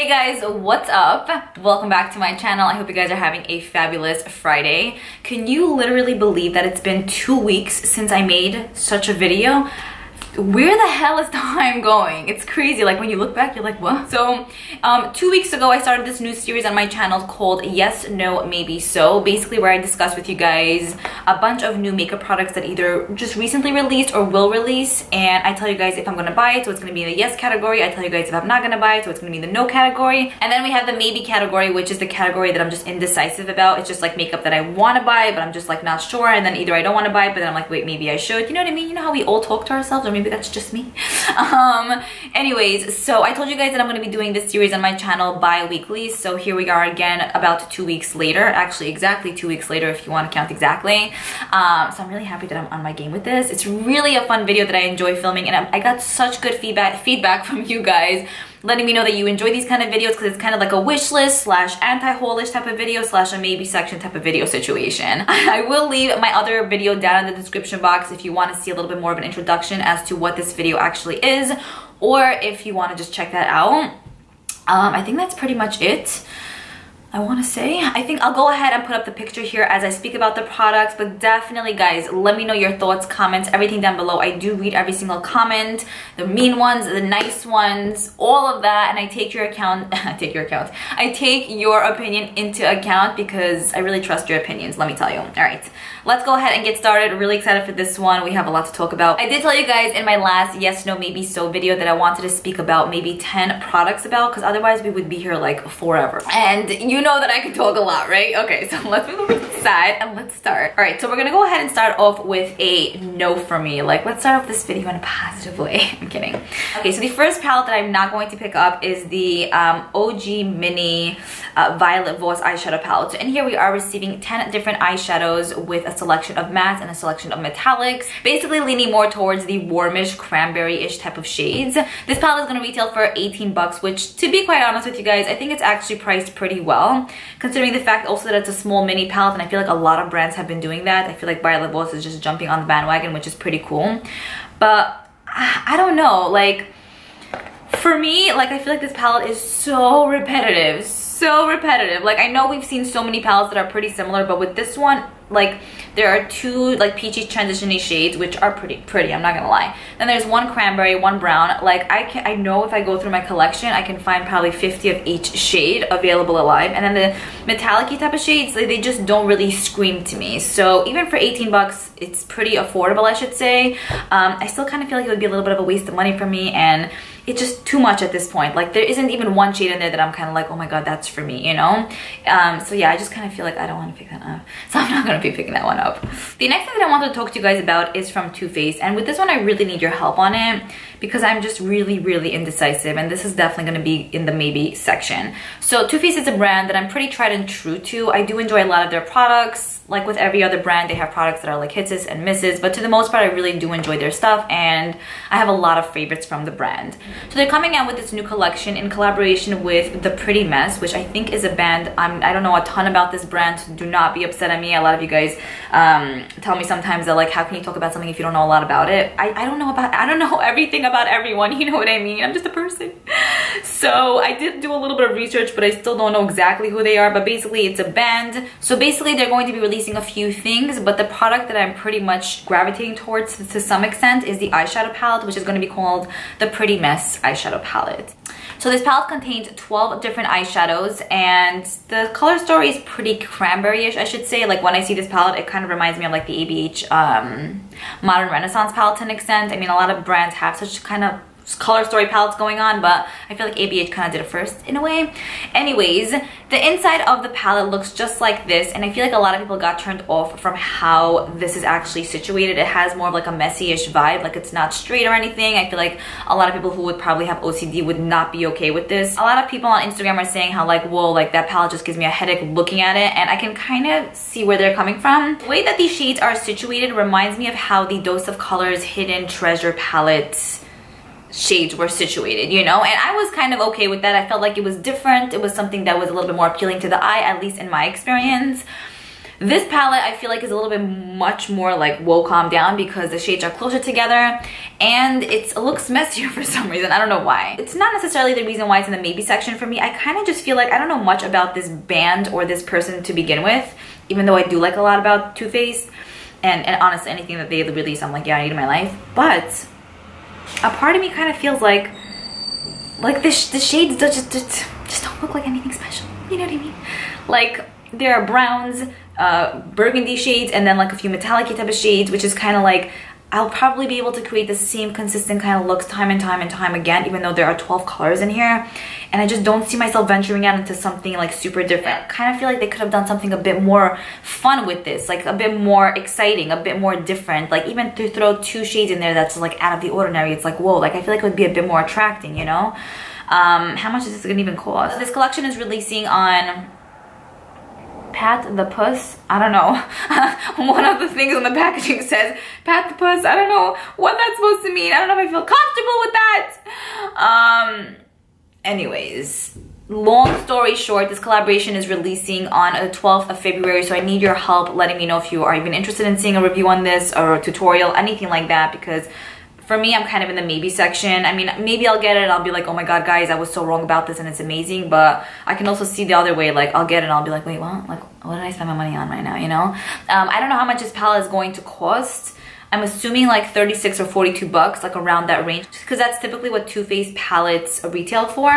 Hey guys, what's up? Welcome back to my channel. I hope you guys are having a fabulous Friday. Can you literally believe that it's been 2 weeks since I made such a video? Where the hell is time going? It's crazy. Like when you look back, you're like, what? So 2 weeks ago, I started this new series on my channel called Yes, No, Maybe So. Basically where I discuss with you guys a bunch of new makeup products that either just recently released or will release. And I tell you guys if I'm gonna buy it, so it's gonna be in the yes category. I tell you guys if I'm not gonna buy it, so it's gonna be in the no category. And then we have the maybe category, which is the category that I'm just indecisive about. It's just like makeup that I wanna buy, but I'm just like not sure. And then either I don't wanna buy it, but then I'm like, wait, maybe I should. You know what I mean? You know how we all talk to ourselves, or maybe that's just me. Anyways, so I told you guys that I'm going to be doing this series on my channel bi-weekly. So here we are again about 2 weeks later, actually exactly 2 weeks later if you want to count exactly. So I'm really happy that I'm on my game with this. It's really a fun video that I enjoy filming, and I got such good feedback from you guys letting me know that you enjoy these kind of videos because it's kind of like a wish list slash anti-haul-ish type of video slash a maybe section type of video situation. I will leave my other video down in the description box if you want to see a little bit more of an introduction as to what this video actually is, or if you want to just check that out. I think that's pretty much it. I think I'll go ahead and put up the picture here as I speak about the products, but definitely guys, let me know your thoughts, comments, everything down below. I do read every single comment, the mean ones, the nice ones, all of that, and I take your I take your opinion into account because I really trust your opinions, let me tell you. All right, let's go ahead and get started. Really excited for this one. We have a lot to talk about. I did tell you guys in my last yes, no, maybe so video that I wanted to speak about maybe 10 products about, because otherwise we would be here like forever. And you know that I can talk a lot, right? Okay, so let's move over to the side and let's start. All right, so we're gonna go ahead and start off with a no for me. Like, let's start off this video in a positive way. I'm kidding. Okay, so the first palette that I'm not going to pick up is the OG Mini Violet Voss eyeshadow palette. So in here we are receiving 10 different eyeshadows with a selection of mattes and a selection of metallics, basically leaning more towards the warmish cranberry-ish type of shades. This palette is gonna retail for 18 bucks, which to be quite honest with you guys, I think it's actually priced pretty well, considering the fact also that it's a small mini palette, and I feel like a lot of brands have been doing that. I feel like Violet Voss is just jumping on the bandwagon, which is pretty cool. But I don't know, like for me, like I feel like this palette is so repetitive. Like I know we've seen so many palettes that are pretty similar, but with this one, like there are two like peachy transition-y shades which are pretty, I'm not gonna lie. Then there's one cranberry, one brown. Like I know if I go through my collection I can find probably 50 of each shade available alive. And then the metallic-y type of shades, like, they just don't really scream to me. So even for 18 bucks it's pretty affordable, I should say. I still kind of feel like it would be a little bit of a waste of money for me, and it's just too much at this point. Like there isn't even one shade in there that I'm kind of like, oh my god, that's for me, you know? So yeah, I just kind of feel like I don't want to pick that up, so I'm not gonna be picking that one up. The next thing that I wanted to talk to you guys about is from Too Faced, and with this one I really need your help on it because I'm just really indecisive, and this is definitely going to be in the maybe section. So Too Faced is a brand that I'm pretty tried and true to. I do enjoy a lot of their products. Like with every other brand, they have products that are like hits and misses, but to the most part I really do enjoy their stuff, and I have a lot of favorites from the brand. So they're coming out with this new collection in collaboration with The Pretty Mess, which I think is a band, I don't know a ton about this brand, so do not be upset at me. A lot of you guys tell me sometimes that like, how can you talk about something if you don't know a lot about it? I don't know everything about everyone, you know what I mean? I'm just a person. So I did do a little bit of research, but I still don't know exactly who they are. But basically it's a band. So basically they're going to be releasing a few things, but the product that I'm pretty much gravitating towards to some extent is the eyeshadow palette, which is going to be called the Pretty Mess eyeshadow palette. So this palette contains 12 different eyeshadows, and the color story is pretty cranberry-ish, I should say. Like when I see this palette, it kind of reminds me of like the ABH Modern Renaissance palette to an extent. I mean, a lot of brands have such kind of color story palettes going on, but I feel like ABH kind of did it first in a way. Anyways, the inside of the palette looks just like this, and I feel like a lot of people got turned off from how this is actually situated. It has more of like a messy-ish vibe, like it's not straight or anything. I feel like a lot of people who would probably have OCD would not be okay with this. A lot of people on Instagram are saying how like, whoa, like that palette just gives me a headache looking at it, and I can kind of see where they're coming from. The way that these shades are situated reminds me of how the Dose of Colors Hidden Treasure palette shades were situated, you know, and I was kind of okay with that. I felt like it was different. It was something that was a little bit more appealing to the eye, at least in my experience. This palette I feel like is a little bit much more like whoa, calm down, because the shades are closer together and it looks messier for some reason. I don't know why. It's not necessarily the reason why it's in the maybe section for me. I kind of just feel like I don't know much about this band or this person to begin with, even though I do like a lot about Too Faced. And honestly, anything that they release, I'm like, yeah, I need in my life. But a part of me kind of feels like the shades just don't look like anything special. You know what I mean? Like, there are browns, burgundy shades, and then like a few metallic type of shades, which is kind of like, I'll probably be able to create the same consistent kind of looks time and time again, even though there are 12 colors in here. And I just don't see myself venturing out into something like super different. I kind of feel like they could have done something a bit more fun with this, like a bit more exciting, a bit more different. Like even to throw 2 shades in there that's like out of the ordinary, it's like, whoa, like I feel like it would be a bit more attracting, you know? How much is this gonna even cost? This collection is releasing on Pat the Puss. I don't know. One of the things on the packaging says Pat the Puss. I don't know what that's supposed to mean. I don't know if I feel comfortable with that. Anyways, long story short, this collaboration is releasing on the 12th of February, so I need your help letting me know if you are even interested in seeing a review on this or a tutorial, anything like that, because for me, I'm kind of in the maybe section. I mean, maybe I'll get it and I'll be like, oh my god, guys, I was so wrong about this and it's amazing. But I can also see the other way, like I'll get it and I'll be like, wait, what? Like, what did I spend my money on right now, you know? I don't know how much this palette is going to cost. I'm assuming like 36 or 42 bucks, like around that range, because that's typically what Too Faced palettes retail for.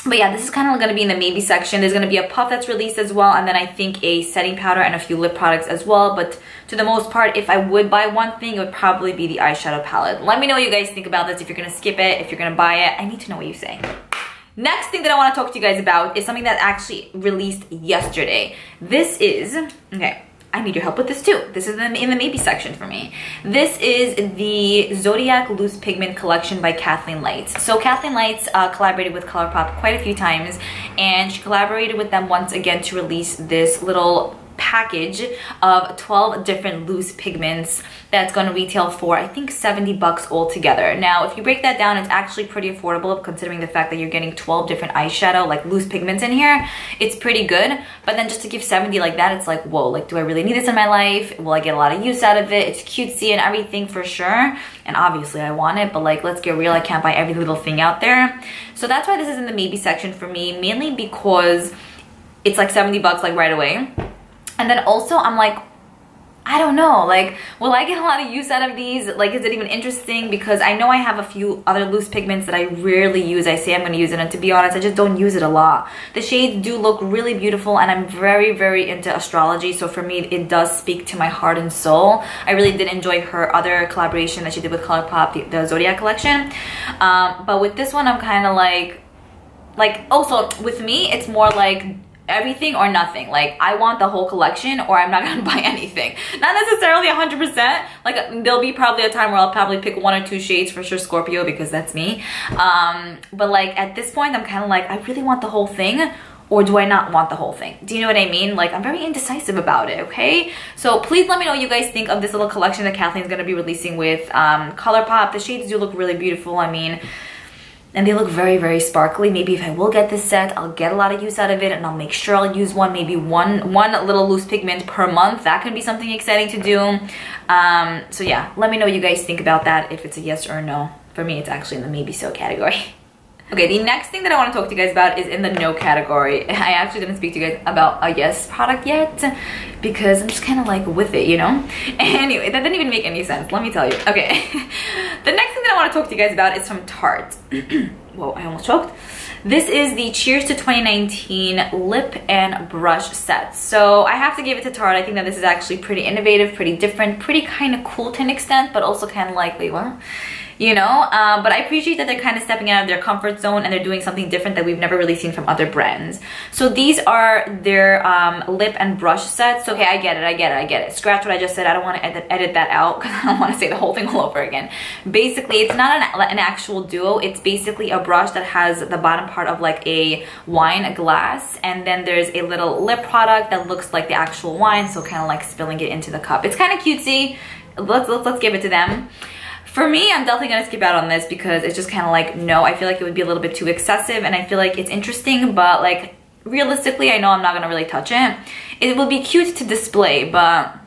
But yeah, this is kind of going to be in the maybe section. There's going to be a puff that's released as well, and then I think a setting powder and a few lip products as well. But to the most part, if I would buy one thing, it would probably be the eyeshadow palette. Let me know what you guys think about this, if you're going to skip it, if you're going to buy it. I need to know what you say. Next thing that I want to talk to you guys about is something that actually released yesterday. This is, okay, I need your help with this too. This is in the maybe section for me. This is the Zodiac Loose Pigment Collection by Kathleen Lights. So Kathleen Lights collaborated with Colourpop quite a few times, and she collaborated with them once again to release this little package of 12 different loose pigments that's going to retail for, I think, 70 bucks altogether. Now, if you break that down, it's actually pretty affordable considering the fact that you're getting 12 different eyeshadow, like loose pigments in here. It's pretty good, but then just to give 70 like that, it's like, whoa, like, do I really need this in my life? Will I get a lot of use out of it? It's cutesy and everything for sure, and obviously I want it, but like, let's get real, I can't buy every little thing out there. So that's why this is in the maybe section for me, mainly because it's like 70 bucks like right away. And then also I'm like, I don't know, like, will I get a lot of use out of these? Like, is it even interesting? Because I know I have a few other loose pigments that I rarely use. I say I'm going to use it, and to be honest, I just don't use it a lot. The shades do look really beautiful, and I'm very, very into astrology, so for me, it does speak to my heart and soul. I really did enjoy her other collaboration that she did with Colourpop, the Zodiac collection. But with this one, I'm kind of like, also, with me, it's more like everything or nothing. Like, I want the whole collection or I'm not gonna buy anything. Not necessarily 100%. Like, there'll be probably a time where I'll probably pick 1 or 2 shades, for sure Scorpio, because that's me. But like, at this point, I'm kind of like, I really want the whole thing, or do I not want the whole thing? Do you know what I mean? Like, I'm very indecisive about it, okay? So please let me know what you guys think of this little collection that Kathleen's gonna be releasing with Colourpop. The shades do look really beautiful, I mean, and they look very, very sparkly. Maybe if I will get this set, I'll get a lot of use out of it, and I'll make sure I'll use maybe one little loose pigment per month. That can be something exciting to do. So yeah, let me know what you guys think about that, if it's a yes or a no. For me, it's actually in the maybe so category. Okay, the next thing that I want to talk to you guys about is in the no category. I actually didn't speak to you guys about a yes product yet, because I'm just kind of like with it, you know? Anyway, that didn't even make any sense, let me tell you. Okay, the next thing that I want to talk to you guys about is from Tarte. Whoa, I almost choked. This is the Cheers to 2019 lip and brush set. So I have to give it to Tarte. I think that this is actually pretty innovative, pretty different, pretty kind of cool to an extent, but also kind of like, wait, what? You know, but I appreciate that they're kind of stepping out of their comfort zone and they're doing something different that we've never really seen from other brands. So these are their lip and brush sets. Okay, I get it. Scratch what I just said. I don't want to edit that out because I don't want to say the whole thing all over again. Basically, it's not an actual duo. It's basically a brush that has the bottom part of like a wine glass, and then there's a little lip product that looks like the actual wine, so kind of like spilling it into the cup. It's kind of cutesy. Let's give it to them. For me, I'm definitely gonna skip out on this because it's just kind of like, no, I feel like it would be a little bit too excessive, and I feel like it's interesting, but like, realistically, I know I'm not gonna really touch it. It would be cute to display, but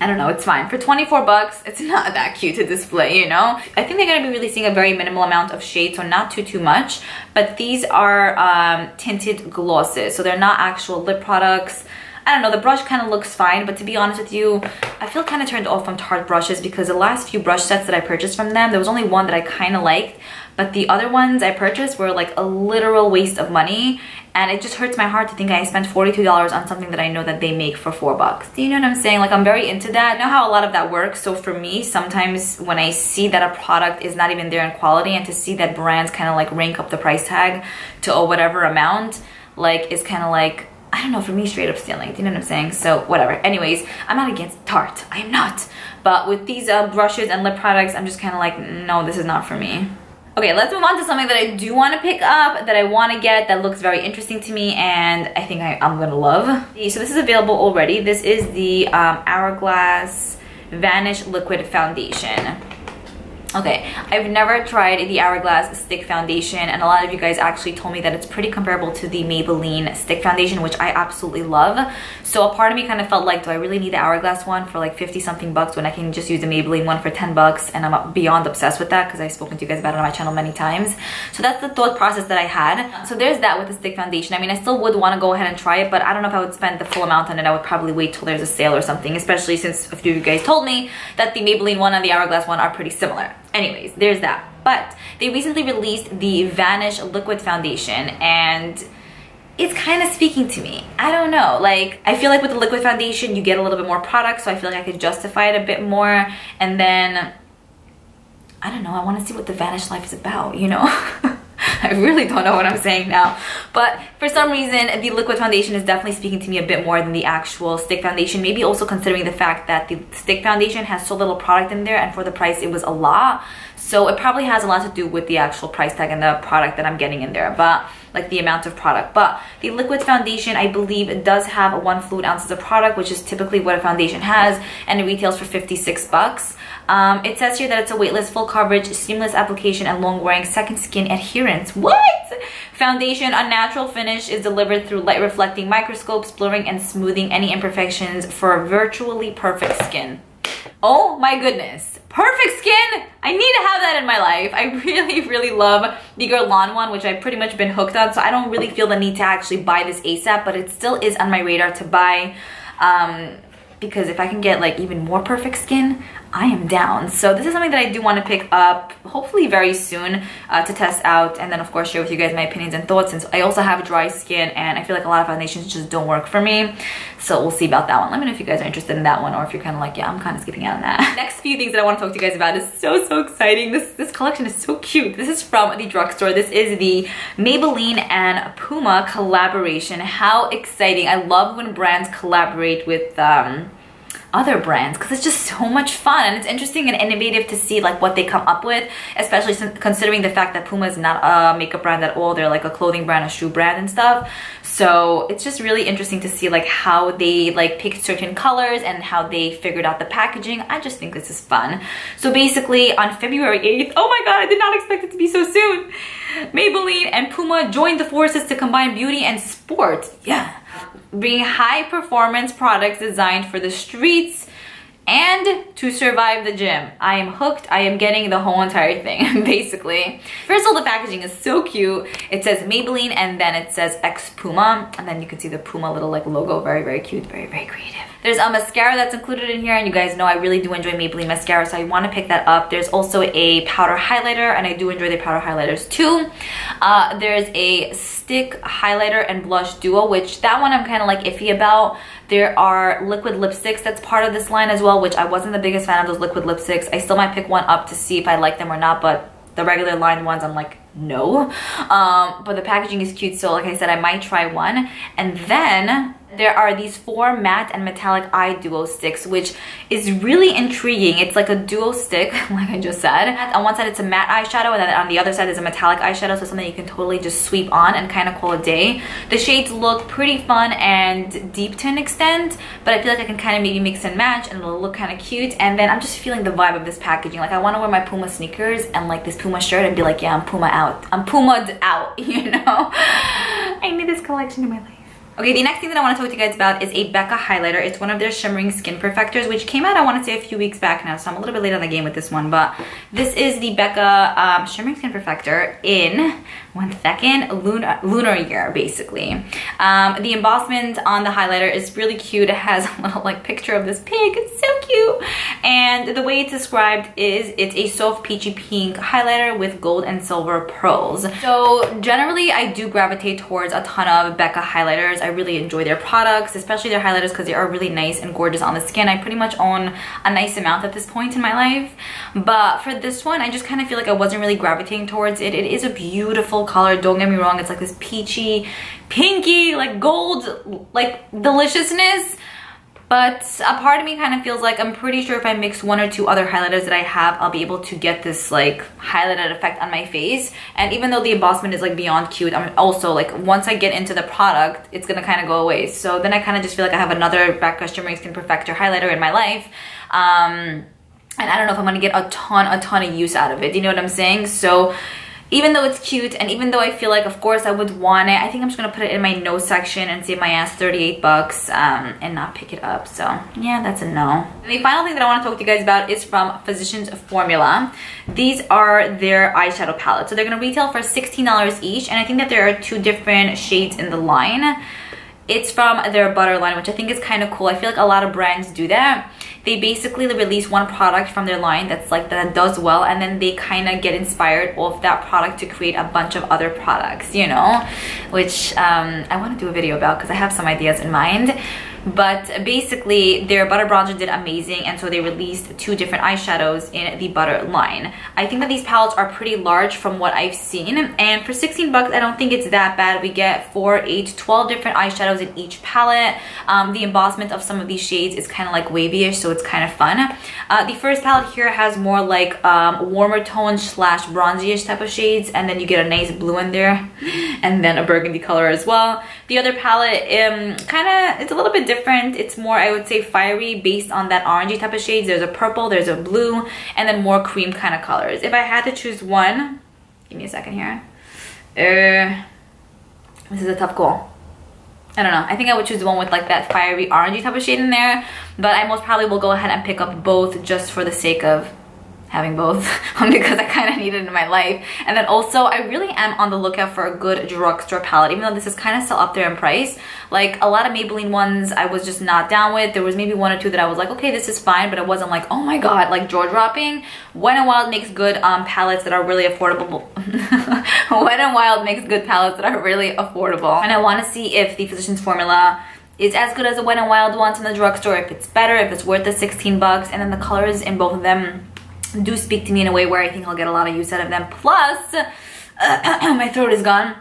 I don't know, it's fine. For 24 bucks, it's not that cute to display, you know? I think they're gonna be releasing a very minimal amount of shade, so not too much. But these are tinted glosses, so they're not actual lip products. I don't know, the brush kind of looks fine, but to be honest with you, I feel kind of turned off from Tarte brushes because the last few brush sets that I purchased from them, there was only one that I kind of liked, but the other ones I purchased were like a literal waste of money, and it just hurts my heart to think I spent $42 on something that I know that they make for $4. Do you know what I'm saying? Like, I'm very into that. I know how a lot of that works, so for me, sometimes when I see that a product is not even there in quality, and to see that brands kind of like rank up the price tag to whatever amount, like, it's kind of like, I don't know, for me, straight up stealing. Do you know what I'm saying? So whatever. Anyways, I'm not against Tarte. I am not. But with these brushes and lip products, I'm just kind of like, no, this is not for me. Okay, let's move on to something that I do want to pick up, that I want to get, that looks very interesting to me, and I think I'm gonna love. So this is available already. This is the Hourglass Vanish Liquid Foundation. Okay, I've never tried the Hourglass stick foundation, and a lot of you guys actually told me that it's pretty comparable to the Maybelline stick foundation, which I absolutely love. So a part of me kind of felt like, do I really need the Hourglass one for like 50 something bucks when I can just use the Maybelline one for 10 bucks? And I'm beyond obsessed with that because I've spoken to you guys about it on my channel many times. So that's the thought process that I had. So there's that with the stick foundation. I mean, I still would want to go ahead and try it, but I don't know if I would spend the full amount on it. I would probably wait till there's a sale or something, especially since a few of you guys told me that the Maybelline one and the Hourglass one are pretty similar. Anyways, there's that. But they recently released the Vanish Liquid Foundation, and it's kind of speaking to me. I don't know, like, I feel like with the liquid foundation you get a little bit more product, so I feel like I could justify it a bit more. And then I don't know, I want to see what the Vanish life is about, you know. I really don't know what I'm saying now, but for some reason the liquid foundation is definitely speaking to me a bit more than the actual stick foundation. Maybe also considering the fact that the stick foundation has so little product in there, and for the price it was a lot, so it probably has a lot to do with the actual price tag and the product that I'm getting in there, but like the amount of product. But the liquid foundation, I believe it does have 1 fluid ounces of product, which is typically what a foundation has, and it retails for 56 bucks. It says here that it's a weightless, full coverage, seamless application, and long-wearing second skin adherence. What? Foundation, a natural finish, is delivered through light reflecting microscopes, blurring and smoothing any imperfections for virtually perfect skin. Oh my goodness. Perfect skin! I need to have that in my life. I really love the Guerlain one, which I've pretty much been hooked on, so I don't really feel the need to actually buy this ASAP, but it still is on my radar to buy. Because if I can get like even more perfect skin, I am down. So this is something that I do want to pick up hopefully very soon to test out, and then of course share with you guys my opinions and thoughts, since I also have dry skin and I feel like a lot of foundations just don't work for me. So we'll see about that one. Let me know if you guys are interested in that one, or if you're kind of like, yeah, I'm kind of skipping out on that. Next few things that I want to talk to you guys about is so exciting. This collection is so cute. This is from the drugstore. This is the Maybelline and Puma collaboration. How exciting. I love when brands collaborate with other brands, because it's just so much fun, and it's interesting and innovative to see like what they come up with, especially considering the fact that Puma is not a makeup brand at all. They're like a clothing brand, a shoe brand and stuff. So it's just really interesting to see like how they like picked certain colors and how they figured out the packaging. I just think this is fun. So basically on February 8th, oh my god, I did not expect it to be so soon, Maybelline and Puma joined the forces to combine beauty and sport. Yeah. Bring high performance products designed for the streets and to survive the gym. I am hooked. I am getting the whole entire thing, basically. First of all, the packaging is so cute. It says Maybelline, and then it says X Puma, and then you can see the Puma little like logo. Very cute, very creative. There's a mascara that's included in here, and you guys know I really do enjoy Maybelline mascara, so I want to pick that up. There's also a powder highlighter, and I do enjoy the powder highlighters too. There's a stick highlighter and blush duo, which that one I'm kind of like iffy about. There are liquid lipsticks that's part of this line as well, which I wasn't the biggest fan of those liquid lipsticks. I still might pick one up to see if I like them or not, but the regular lined ones I'm like, no. But the packaging is cute, so like I said, I might try one. And then there are these 4 matte and metallic eye duo sticks, which is really intriguing. It's like a duo stick, like I just said. On one side it's a matte eyeshadow, and then on the other side is a metallic eyeshadow, so something you can totally just sweep on and kind of call a day. The shades look pretty fun and deep to an extent, but I feel like I can kind of maybe mix and match and it'll look kind of cute. And then I'm just feeling the vibe of this packaging. Like I want to wear my Puma sneakers and like this Puma shirt and be like, yeah, I'm Puma out. I'm Puma'd out, you know? I need this collection. collection in my life. Okay, the next thing that I want to talk to you guys about is a Becca highlighter. It's one of their shimmering skin perfectors, which came out, I want to say, a few weeks back now, so I'm a little bit late on the game with this one, but this is the Becca shimmering skin perfector in, one second, Liora, basically. The embossment on the highlighter is really cute. It has a little like picture of this pig. It's so cute. And the way it's described is it's a soft peachy pink highlighter with gold and silver pearls. So generally I do gravitate towards a ton of Becca highlighters. I really enjoy their products, especially their highlighters, because they are really nice and gorgeous on the skin. I pretty much own a nice amount at this point in my life. But for this one, I just kind of feel like I wasn't really gravitating towards it. It is a beautiful color, don't get me wrong. It's like this peachy, pinky, like gold, like deliciousness. But a part of me kind of feels like I'm pretty sure if I mix one or two other highlighters that I have, I'll be able to get this like highlighted effect on my face. And even though the embossment is like beyond cute, I'm also like, once I get into the product, it's gonna kind of go away. So then I kind of just feel like I have another Becca Shimmering Skin Perfector highlighter in my life. And I don't know if I'm gonna get a ton of use out of it. You know what I'm saying? So even though it's cute, and even though I feel like, of course, I would want it, I think I'm just gonna put it in my no section and save my ass 38 bucks and not pick it up. So yeah, that's a no. And the final thing that I want to talk to you guys about is from Physicians Formula. These are their eyeshadow palettes. So they're gonna retail for $16 each, and I think that there are two different shades in the line. It's from their butter line, which I think is kind of cool. I feel like a lot of brands do that. They basically release one product from their line that's like that does well, and then they kind of get inspired off that product to create a bunch of other products, you know, which I want to do a video about because I have some ideas in mind. But basically their butter bronzer did amazing, and so they released two different eyeshadows in the butter line. I think that these palettes are pretty large from what I've seen, and for 16 bucks I don't think it's that bad. We get 4, 8, 12 different eyeshadows in each palette. The embossment of some of these shades is kind of like wavy-ish, so it's kind of fun. The first palette here has more like warmer tone slash bronzy-ish type of shades, and then you get a nice blue in there and then a burgundy color as well. The other palette it's a little bit different. It's more, I would say, fiery based on that orangey type of shades. There's a purple, there's a blue, and then more cream kind of colors. If I had to choose one, give me a second here. This is a tough call. I don't know. I think I would choose the one with like that fiery orangey type of shade in there, but I most probably will go ahead and pick up both just for the sake of having both because I kind of need it in my life. And then also I really am on the lookout for a good drugstore palette, even though this is kind of still up there in price. Like a lot of Maybelline ones I was just not down with. There was maybe one or two that I was like, okay, this is fine, but it wasn't like, oh my god, like jaw dropping. Wet n Wild makes good palettes that are really affordable. Wet n Wild makes good palettes that are really affordable, and I want to see if the Physicians Formula is as good as the Wet n Wild ones in the drugstore, if it's better, if it's worth the 16 bucks. And then the colors in both of them do speak to me in a way where I think I'll get a lot of use out of them. Plus, my throat is gone.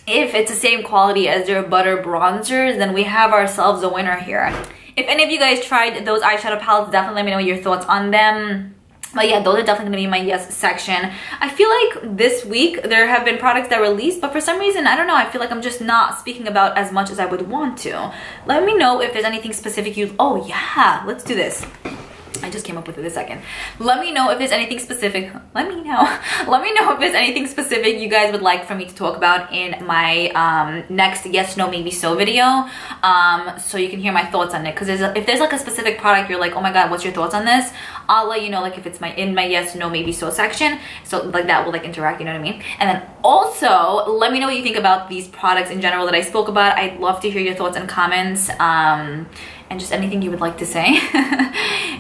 If it's the same quality as their butter bronzers, then we have ourselves a winner here. If any of you guys tried those eyeshadow palettes, definitely let me know your thoughts on them. But yeah, those are definitely gonna be my yes section. I feel like this week there have been products that released, but for some reason, I don't know, I feel like I'm just not speaking about as much as I would want to. Let me know if there's anything specific you... Oh yeah, let's do this. I just came up with it a second. Let me know if there's anything specific. Let me know if there's anything specific you guys would like for me to talk about in my next yes, no, maybe so video. So you can hear my thoughts on it. Because if there's like a specific product you're like, oh my god, what's your thoughts on this? I'll let you know, like if it's in my yes, no, maybe so section. So like that will like interact, you know what I mean? And then also let me know what you think about these products in general that I spoke about. I'd love to hear your thoughts and comments. And just anything you would like to say.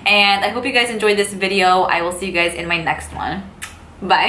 And I hope you guys enjoyed this video. I will see you guys in my next one. Bye.